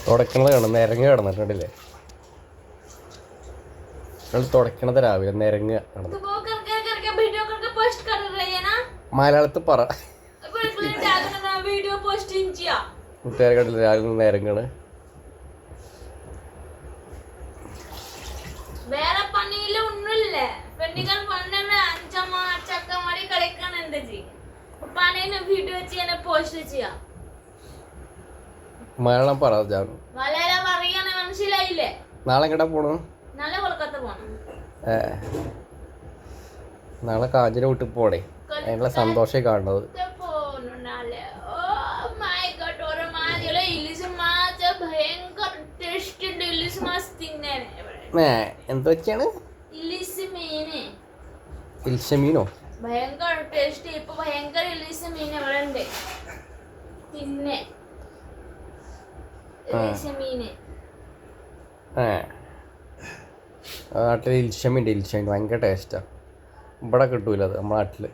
തുടക്കണത് കാണും, നിരങ്ങ് കിടന്നിട്ടുണ്ടല്ലേ? നിങ്ങൾ തുടക്കണത് രാവിലെ നിരങ്ങ് കിടന്നു. മലയാളത്തിൽ പറ. കൂട്ടുകാരെ കണ്ടില്ല രാവിലെ നിരങ്ങണ്. വേറെ പണിയില്ല ഒന്നുമില്ല. പെണ്ണുങ്ങൾ പണ്ടെന്ന് അഞ്ചമ്മ ചക്കമാരി കളിക്കാൻ എന്താ ചെയ്യും? പണിന്ന് വീഡിയോ ചെയ്യാൻ പോസ്റ്റ് ചെയ്യാം. മലയാളം പറ. മലയാളം പറയാൻ മനസ്സിലായില്ലേ? നാളെ എങ്ങടാ പോണു? നാളെ കൊൽക്കത്ത പോണം. നാളെ കാഞ്ചന വീട്ടിൽ പോണേ. അതിനുള്ള സന്തോഷം കാണുന്നത്. എന്താ വെച്ചാണ് ഇൽഷമീനോ? ഭയങ്കര ടേസ്റ്റ്. ഇപ്പൊ ഭയങ്കര ഇലീസ് മീൻ ഇവിടെ ഉണ്ട്. പിന്നെ മീന് നാട്ടിൽ ഇൽഷമീൻ്റെ ഇൽഷമീൻ ഭയങ്കര ടേസ്റ്റാ. ഇവിടെ കിട്ടൂല അത് നമ്മുടെ നാട്ടില്.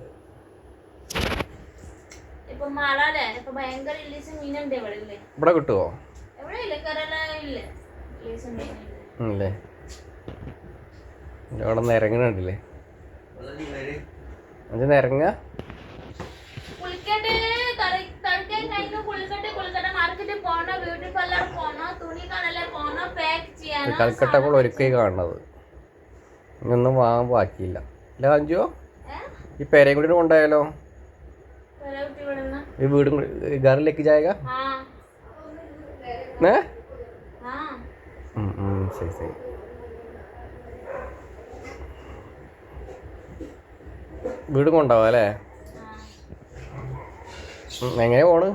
ഇപ്പൊ മഴല്ലേ, ഇപ്പൊ ഭയങ്കര ഇലീസ് മീനുണ്ട് ഇവിടെ. ഇവിടെ കിട്ടുവോ? എവിടെ ഇല്ല, കരല ഇല്ല. ഇല്ലേ? ഇവിടെ നിരങ്ങണുണ്ടല്ലേ? അത് നിരങ്ങ കൽക്കട്ടപ്പോൾ ഒരുക്കൈ കാണുന്നത്. ഇതൊന്നും വാങ്ങാൻ ബാക്കിയില്ല. അല്ല അഞ്ചോ, ഈ പേരയും കൂടി കൊണ്ടായാലോ? ഈ വീടും ഗറിലേക്ക് ജായക. ശരി ശരി. വീടും കൊണ്ടാവാ അല്ലേ? എങ്ങനെ പോണ്?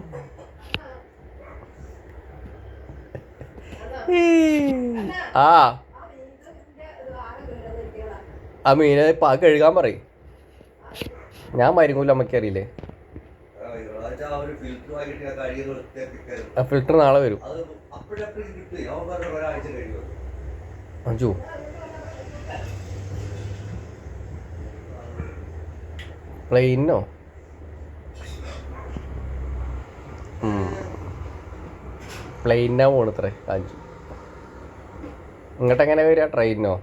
ആ മീനെ കഴുകാൻ പറയും. ഞാൻ മരുങ്ങൂല, അമ്മയ്ക്കറിയില്ലേ? ആ ഫിൽറ്റർ നാളെ വരും. അഞ്ചു പ്ലെയിനോ? പ്ലെയിനാ പോണത്രേ കാഞ്ചു. ഇങ്ങോട്ട് എങ്ങനെ വരിക? ട്രെയിനോ?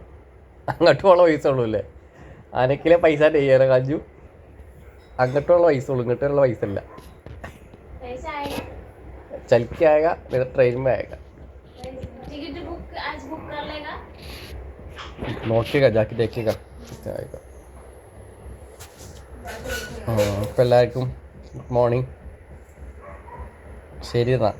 അങ്ങോട്ടുള്ള പൈസ ഉള്ളൂ അല്ലേ? അനക്കിലെ പൈസ ചെയ്യാനോ കാഞ്ചു? അങ്ങോട്ടുള്ള പൈസ ഉള്ളൂ, ഇങ്ങോട്ടുള്ള പൈസ ഇല്ല. ചലിക്കായക പിന്നെ ട്രെയിൻ में आएगा. നോക്കിയേക്കാം, ജാക്കി देखिएगा. അപ്പോൾ എല്ലാവർക്കും ഗുഡ് മോർണിംഗ്. ശരി എന്നാൽ.